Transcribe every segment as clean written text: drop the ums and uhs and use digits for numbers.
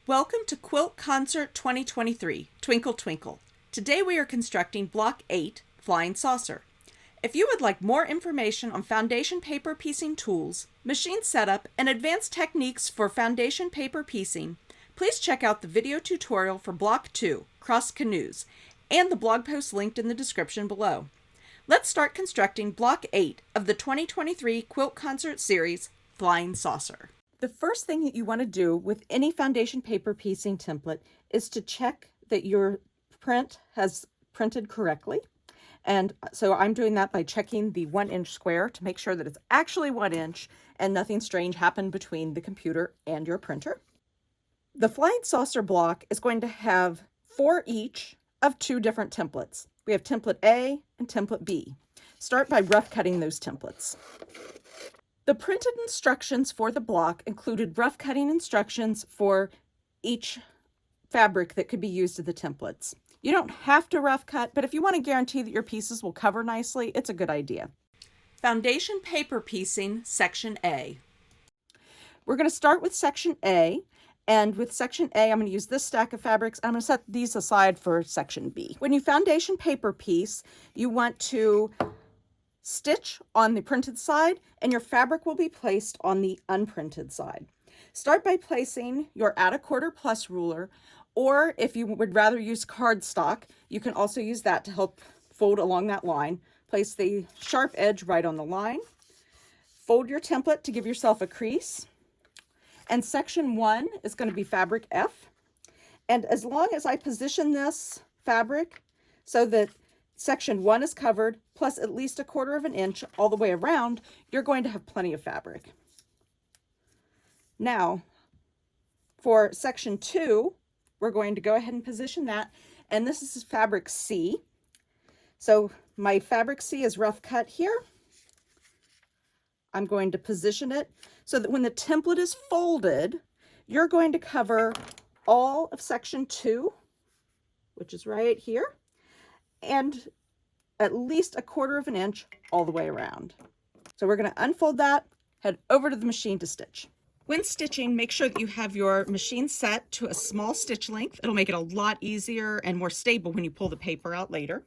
Welcome to Quilt Concert 2023, Twinkle Twinkle. Today we are constructing Block 8, Flying Saucer. If you would like more information on foundation paper piecing tools, machine setup, and advanced techniques for foundation paper piecing, please check out the video tutorial for Block 2, Cross Canoes, and the blog post linked in the description below. Let's start constructing Block 8 of the 2023 Quilt Concert Series, Flying Saucer. The first thing that you want to do with any foundation paper piecing template is to check that your print has printed correctly. And so I'm doing that by checking the 1-inch square to make sure that it's actually 1 inch and nothing strange happened between the computer and your printer. The Flying Saucer block is going to have 4 each of 2 different templates. We have template A and template B. Start by rough cutting those templates. The printed instructions for the block included rough cutting instructions for each fabric that could be used in the templates. You don't have to rough cut, but if you want to guarantee that your pieces will cover nicely, it's a good idea. Foundation paper piecing, section A. We're going to start with section A, and with section A, I'm going to use this stack of fabrics. I'm going to set these aside for section B. When you foundation paper piece, you want to stitch on the printed side, and your fabric will be placed on the unprinted side. Start by placing your add a quarter plus ruler, or if you would rather use cardstock, you can also use that to help fold along that line. Place the sharp edge right on the line. Fold your template to give yourself a crease. And section 1 is going to be fabric F. And as long as I position this fabric so that section 1 is covered, plus at least 1/4 inch all the way around, you're going to have plenty of fabric. Now, for section 2, we're going to go ahead and position that, and this is fabric C. So my fabric C is rough cut here. I'm going to position it so that when the template is folded, you're going to cover all of section 2, which is right here, and at least 1/4 inch all the way around. So we're going to unfold that, head over to the machine to stitch. When stitching, make sure that you have your machine set to a small stitch length. It'll make it a lot easier and more stable when you pull the paper out later.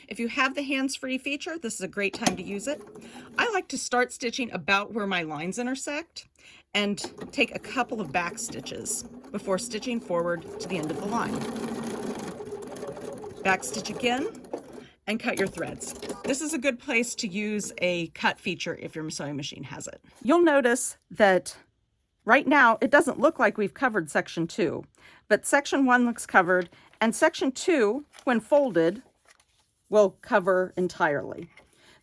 If you have the hands-free feature, this is a great time to use it. I like to start stitching about where my lines intersect and take a couple of back stitches before stitching forward to the end of the line. Back stitch again and cut your threads. This is a good place to use a cut feature if your sewing machine has it. You'll notice that right now it doesn't look like we've covered section 2, but section 1 looks covered, and section 2, when folded, will cover entirely.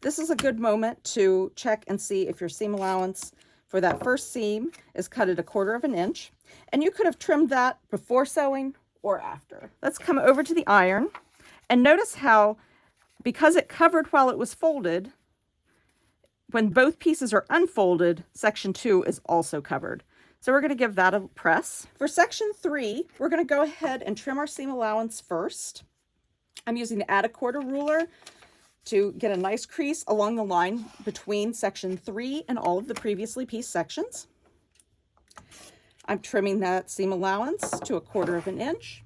This is a good moment to check and see if your seam allowance for that first seam is cut at 1/4 inch, and you could have trimmed that before sewing or after. Let's come over to the iron and notice how, because it covered while it was folded, when both pieces are unfolded, section 2 is also covered. So we're going to give that a press. For section 3, we're going to go ahead and trim our seam allowance first. I'm using the add a quarter ruler to get a nice crease along the line between section 3 and all of the previously pieced sections. I'm trimming that seam allowance to 1/4 inch.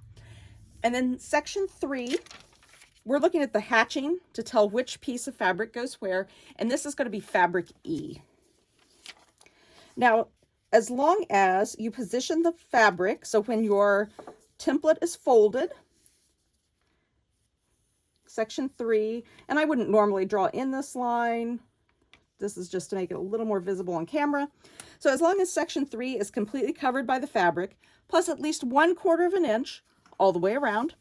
And then section 3, we're looking at the hatching to tell which piece of fabric goes where, and this is going to be fabric E. Now, as long as you position the fabric, so when your template is folded, section 3, and I wouldn't normally draw in this line. This is just to make it a little more visible on camera. So as long as section 3 is completely covered by the fabric, plus at least 1/4 inch all the way around,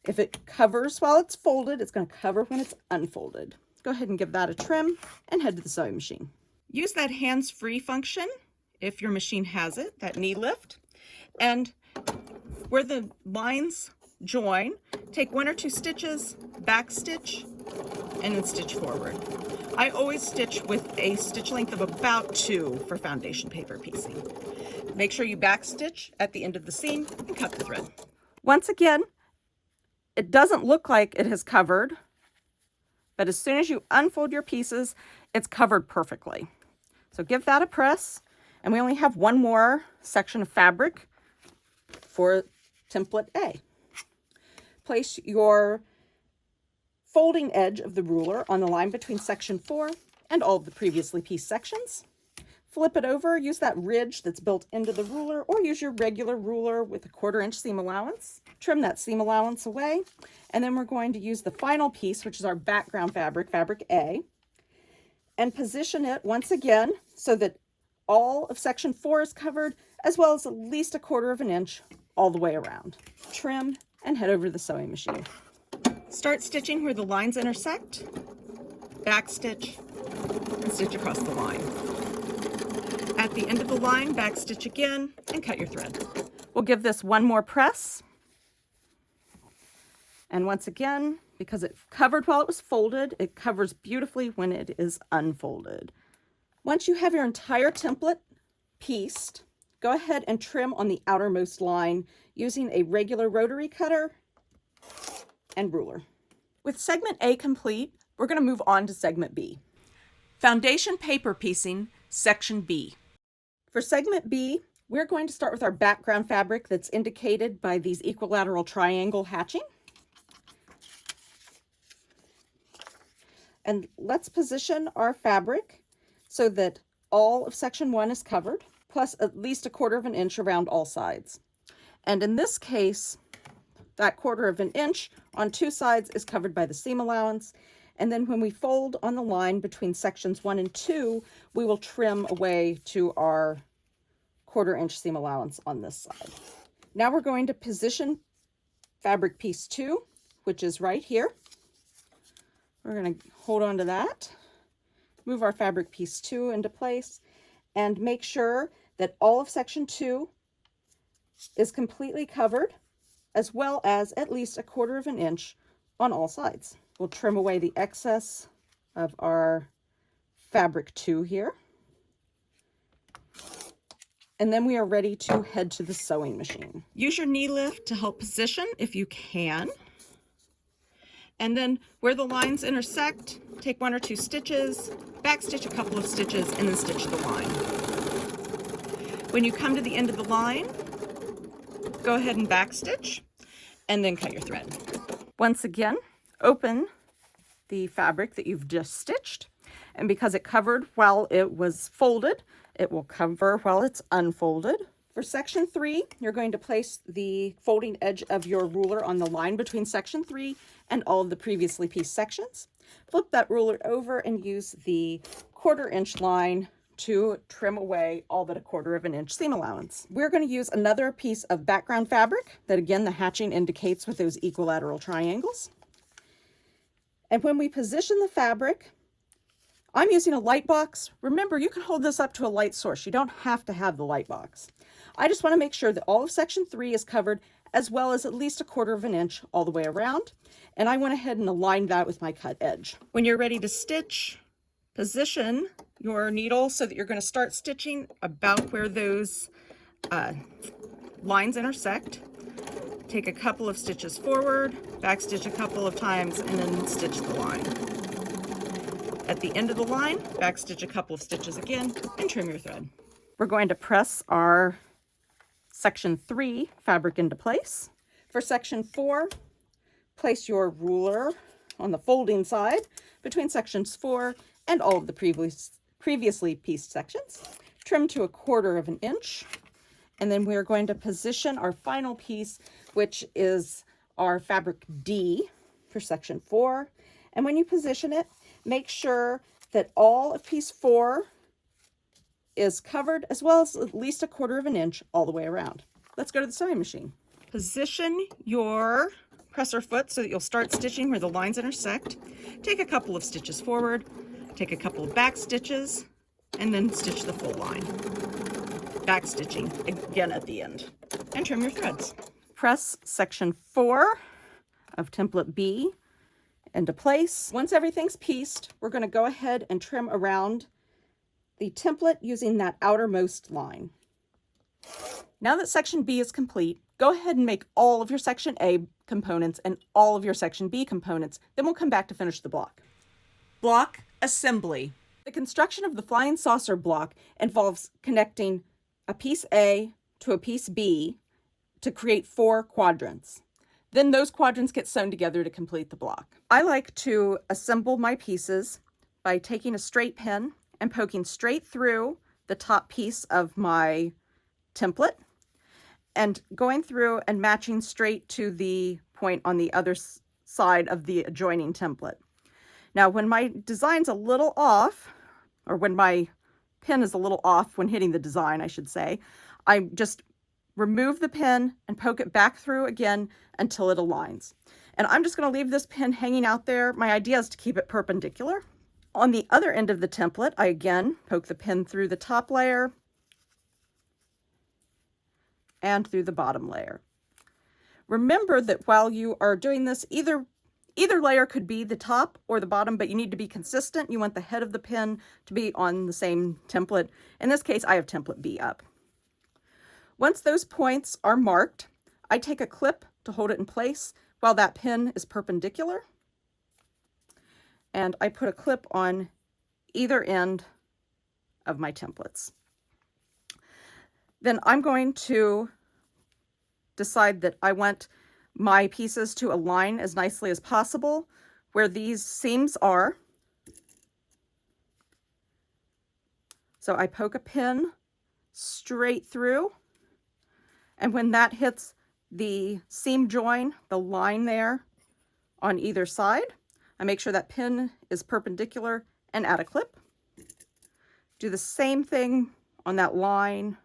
if it covers while it's folded, it's going to cover when it's unfolded. Go ahead and give that a trim and head to the sewing machine. Use that hands-free function if your machine has it, that knee lift, and where the lines join, take 1 or 2 stitches, back stitch, and then stitch forward. I always stitch with a stitch length of about 2 for foundation paper piecing. Make sure you back stitch at the end of the seam and cut the thread. Once again, it doesn't look like it has covered, but as soon as you unfold your pieces, it's covered perfectly. So give that a press, and we only have one more section of fabric for template A. Place your folding edge of the ruler on the line between section 4 and all of the previously pieced sections. Flip it over, use that ridge that's built into the ruler, or use your regular ruler with a 1/4 inch seam allowance. Trim that seam allowance away, and then we're going to use the final piece, which is our background fabric, fabric A, and position it once again so that all of section 4 is covered, as well as at least a 1/4 inch all the way around. Trim and head over to the sewing machine. Start stitching where the lines intersect, back stitch, and stitch across the line. At the end of the line, back stitch again and cut your thread. We'll give this one more press. And once again, because it covered while it was folded, it covers beautifully when it is unfolded. Once you have your entire template pieced, go ahead and trim on the outermost line using a regular rotary cutter and ruler. With segment A complete, we're going to move on to segment B. Foundation paper piecing, section B. For segment B, we're going to start with our background fabric that's indicated by these equilateral triangle hatching. And let's position our fabric so that all of section 1 is covered, plus at least a 1/4 inch around all sides. And in this case, that 1/4 inch on 2 sides is covered by the seam allowance. And then when we fold on the line between sections 1 and 2, we will trim away to our 1/4 inch seam allowance on this side. Now we're going to position fabric piece 2, which is right here. We're going to hold on to that, move our fabric piece 2 into place, and make sure that all of section 2 is completely covered, as well as at least a 1/4 inch on all sides. We'll trim away the excess of our fabric 2 here. And then we are ready to head to the sewing machine. Use your knee lift to help position if you can. And then where the lines intersect, take 1 or 2 stitches, back stitch a couple of stitches, and then stitch the line. When you come to the end of the line, go ahead and back stitch, and then cut your thread. Once again, open the fabric that you've just stitched, and because it covered while it was folded, it will cover while it's unfolded. For section 3, you're going to place the folding edge of your ruler on the line between section 3 and all of the previously pieced sections. Flip that ruler over and use the 1/4 inch line to trim away all but a 1/4 inch seam allowance. We're going to use another piece of background fabric that, again, the hatching indicates with those equilateral triangles. And when we position the fabric, I'm using a Lightbox. Remember, you can hold this up to a light source. You don't have to have the Lightbox. I just want to make sure that all of section 3 is covered, as well as at least a 1/4 inch all the way around. And I went ahead and aligned that with my cut edge. When you're ready to stitch, position your needle so that you're going to start stitching about where those lines intersect. Take a couple of stitches forward, back stitch a couple of times, and then stitch the line. At the end of the line, back stitch a couple of stitches again, and trim your thread. We're going to press our section 3 fabric into place. For section 4, place your ruler on the folding side between sections 4 and all of the previously pieced sections. Trim to a 1/4 inch. And then we're going to position our final piece, which is our fabric D for section 4. And when you position it, make sure that all of piece 4 is covered, as well as at least a 1/4 inch all the way around. Let's go to the sewing machine. Position your presser foot so that you'll start stitching where the lines intersect. Take a couple of stitches forward, take a couple of back stitches, and then stitch the full line. Back stitching again at the end, and trim your threads. Press section 4 of template B into place. Once everything's pieced, we're going to go ahead and trim around the template using that outermost line. Now that section B is complete, go ahead and make all of your section A components and all of your section B components. Then we'll come back to finish the block. Block assembly. The construction of the flying saucer block involves connecting a piece A to a piece B to create 4 quadrants. Then those quadrants get sewn together to complete the block. I like to assemble my pieces by taking a straight pin and poking straight through the top piece of my template and going through and matching straight to the point on the other side of the adjoining template. Now, when my design's a little off, or when my pin is a little off when hitting the design, I should say, I just remove the pin and poke it back through again until it aligns. And I'm just going to leave this pin hanging out there. My idea is to keep it perpendicular. On the other end of the template, I again poke the pin through the top layer and through the bottom layer. Remember that while you are doing this, either layer could be the top or the bottom, but you need to be consistent. You want the head of the pin to be on the same template. In this case, I have template B up. Once those points are marked, I take a clip to hold it in place while that pin is perpendicular. And I put a clip on either end of my templates. Then I'm going to decide that I want my pieces to align as nicely as possible where these seams are. So I poke a pin straight through, and when that hits the seam join, the line there on either side, I make sure that pin is perpendicular and add a clip. Do the same thing on that line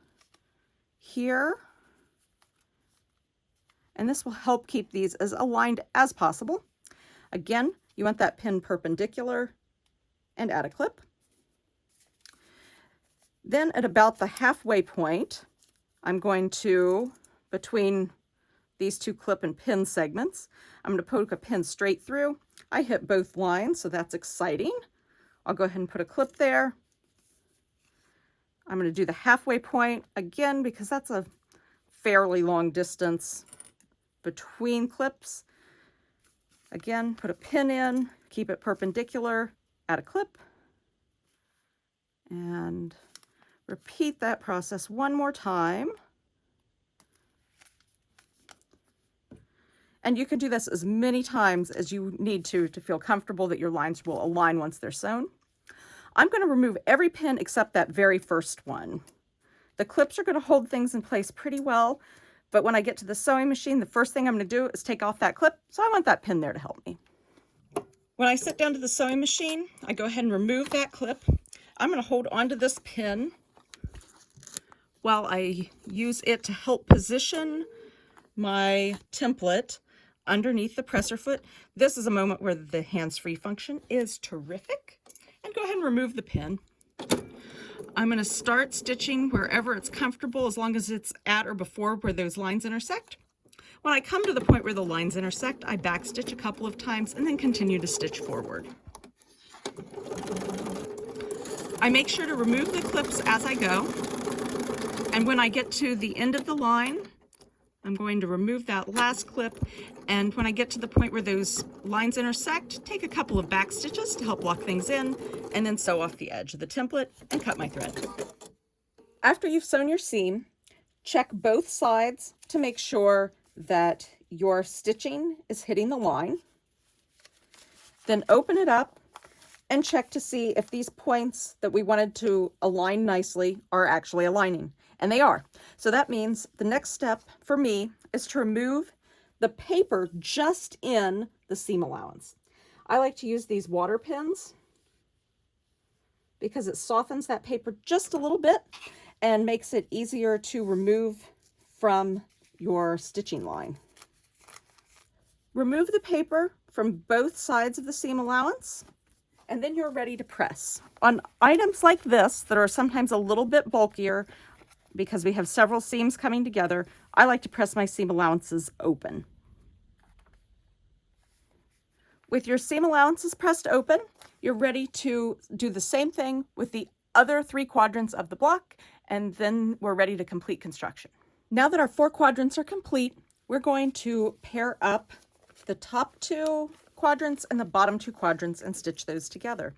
here. And this will help keep these as aligned as possible. Again, you want that pin perpendicular and add a clip. Then at about the halfway point, I'm going to, between these 2 clip and pin segments, I'm going to poke a pin straight through. I hit both lines, so that's exciting. I'll go ahead and put a clip there. I'm going to do the halfway point again because that's a fairly long distance between clips. Again, put a pin in, keep it perpendicular, add a clip, and repeat that process one more time. And you can do this as many times as you need to feel comfortable that your lines will align once they're sewn. I'm going to remove every pin except that very first one. The clips are going to hold things in place pretty well, but when I get to the sewing machine, the first thing I'm going to do is take off that clip, so I want that pin there to help me. When I sit down to the sewing machine, I go ahead and remove that clip. I'm going to hold onto this pin while I use it to help position my template underneath the presser foot. This is a moment where the hands-free function is terrific. And go ahead and remove the pin. I'm going to start stitching wherever it's comfortable, as long as it's at or before where those lines intersect. When I come to the point where the lines intersect, I backstitch a couple of times and then continue to stitch forward. I make sure to remove the clips as I go, and when I get to the end of the line, I'm going to remove that last clip, and when I get to the point where those lines intersect, take a couple of back stitches to help lock things in, and then sew off the edge of the template and cut my thread. After you've sewn your seam, check both sides to make sure that your stitching is hitting the line. Then open it up and check to see if these points that we wanted to align nicely are actually aligning. And they are. So that means the next step for me is to remove the paper just in the seam allowance. I like to use these water pins because it softens that paper just a little bit and makes it easier to remove from your stitching line. Remove the paper from both sides of the seam allowance, and then you're ready to press. On items like this that are sometimes a little bit bulkier, because we have several seams coming together, I like to press my seam allowances open. With your seam allowances pressed open, you're ready to do the same thing with the other 3 quadrants of the block, and then we're ready to complete construction. Now that our 4 quadrants are complete, we're going to pair up the top 2 quadrants and the bottom 2 quadrants and stitch those together.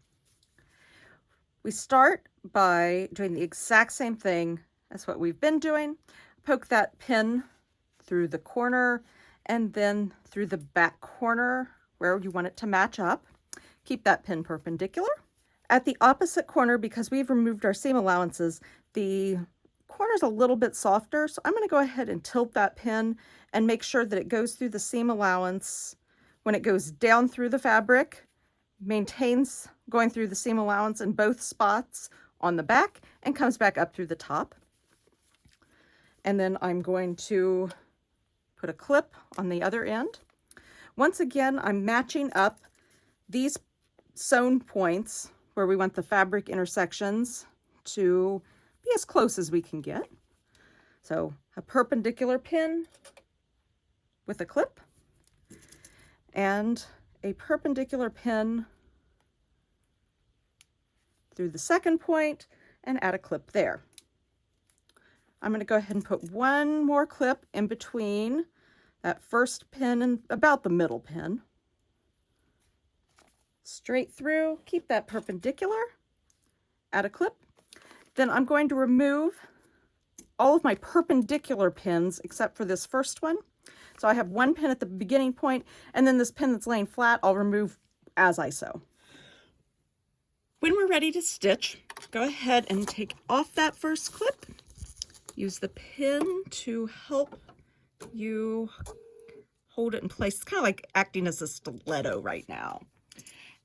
We start by doing the exact same thing as what we've been doing. Poke that pin through the corner and then through the back corner where you want it to match up. Keep that pin perpendicular. At the opposite corner, because we've removed our seam allowances, the corner's a little bit softer, so I'm going to go ahead and tilt that pin and make sure that it goes through the seam allowance when it goes down through the fabric, maintains going through the seam allowance in both spots on the back, and comes back up through the top. And then I'm going to put a clip on the other end. Once again, I'm matching up these sewn points where we want the fabric intersections to be as close as we can get. So a perpendicular pin with a clip and a perpendicular pin through the second point and add a clip there. I'm going to go ahead and put one more clip in between that first pin and about the middle pin. Straight through, keep that perpendicular, add a clip. Then I'm going to remove all of my perpendicular pins except for this first one. So I have one pin at the beginning point, and then this pin that's laying flat I'll remove as I sew. When we're ready to stitch, go ahead and take off that first clip. Use the pin to help you hold it in place. It's kind of like acting as a stiletto right now.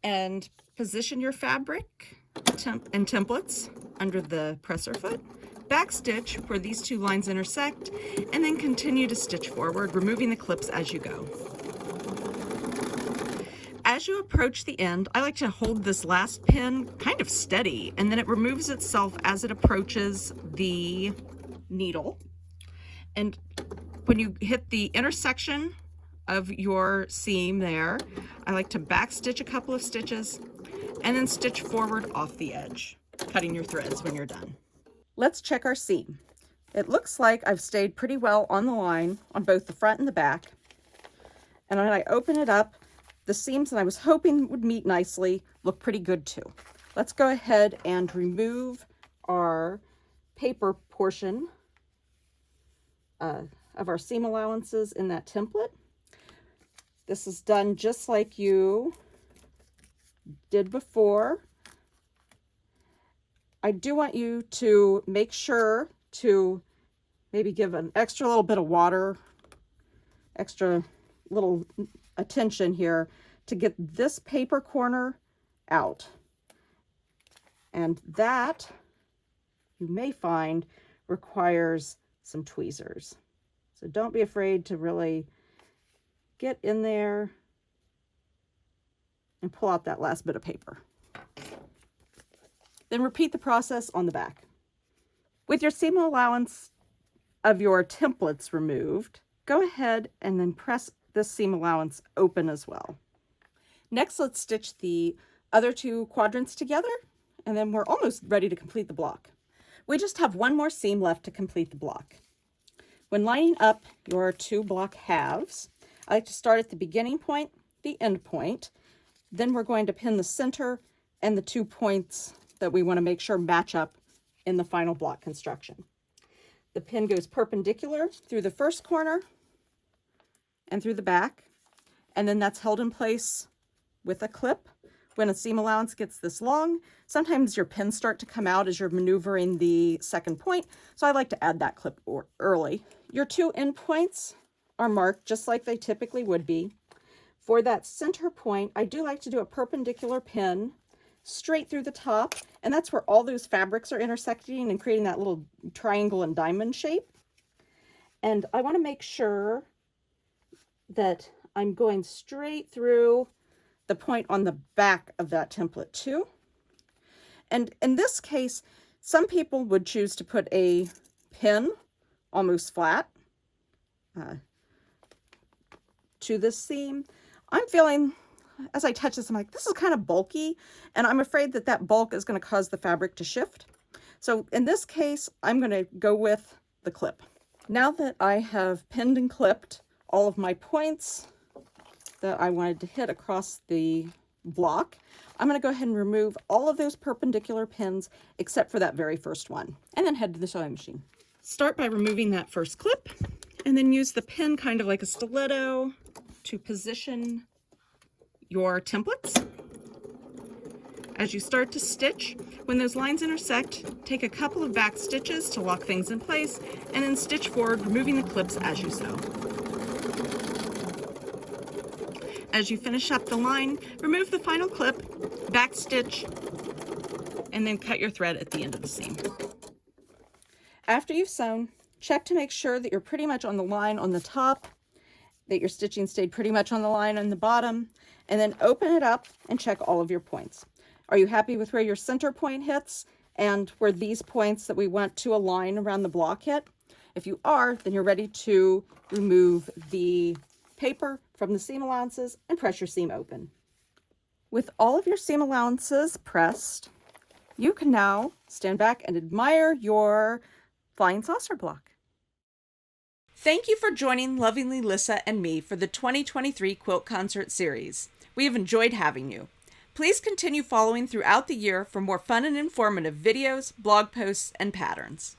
And position your fabric and templates under the presser foot. Backstitch where these two lines intersect, and then continue to stitch forward, removing the clips as you go. As you approach the end, I like to hold this last pin kind of steady, and then it removes itself as it approaches the needle. And when you hit the intersection of your seam there, I like to backstitch a couple of stitches and then stitch forward off the edge, cutting your threads when you're done. Let's check our seam. It looks like I've stayed pretty well on the line on both the front and the back. And when I open it up, the seams that I was hoping would meet nicely look pretty good too. Let's go ahead and remove our paper portion of our seam allowances in that template. This is done just like you did before. I do want you to make sure to maybe give an extra little bit of water, extra little attention here to get this paper corner out. And that, you may find, requires some tweezers. So don't be afraid to really get in there and pull out that last bit of paper. Then repeat the process on the back. With your seam allowance of your templates removed, go ahead and then press this seam allowance open as well. Next, let's stitch the other two quadrants together, and then we're almost ready to complete the block. We just have one more seam left to complete the block. When lining up your two block halves, I like to start at the beginning point, the end point. Then we're going to pin the center and the 2 points that we want to make sure match up in the final block construction. The pin goes perpendicular through the first corner and through the back, and then that's held in place with a clip. When a seam allowance gets this long, sometimes your pins start to come out as you're maneuvering the second point, so I like to add that clip early. Your 2 end points are marked just like they typically would be. For that center point, I do like to do a perpendicular pin straight through the top, and that's where all those fabrics are intersecting and creating that little triangle and diamond shape. And I want to make sure that I'm going straight through the point on the back of that template too. And in this case, some people would choose to put a pin almost flat to this seam. I'm feeling, as I touch this, I'm like, this is kind of bulky, and I'm afraid that that bulk is going to cause the fabric to shift. So in this case, I'm going to go with the clip. Now that I have pinned and clipped all of my points that I wanted to hit across the block, I'm going to go ahead and remove all of those perpendicular pins except for that very first one, and then head to the sewing machine. Start by removing that first clip And then use the pin kind of like a stiletto to position your templates. As you start to stitch, when those lines intersect, take a couple of back stitches to lock things in place, and then stitch forward, removing the clips as you sew. As you finish up the line, remove the final clip, back stitch, and then cut your thread at the end of the seam. After you've sewn, check to make sure that you're pretty much on the line on the top, that your stitching stayed pretty much on the line on the bottom, and then open it up and check all of your points. Are you happy with where your center point hits and where these points that we went to align around the block hit? If you are, then you're ready to remove the paper from the seam allowances and press your seam open. With all of your seam allowances pressed, you can now stand back and admire your flying saucer block. Thank you for joining Lovingly Lissa and me for the 2023 Quilt Concert Series. We have enjoyed having you. Please continue following throughout the year for more fun and informative videos, blog posts, and patterns.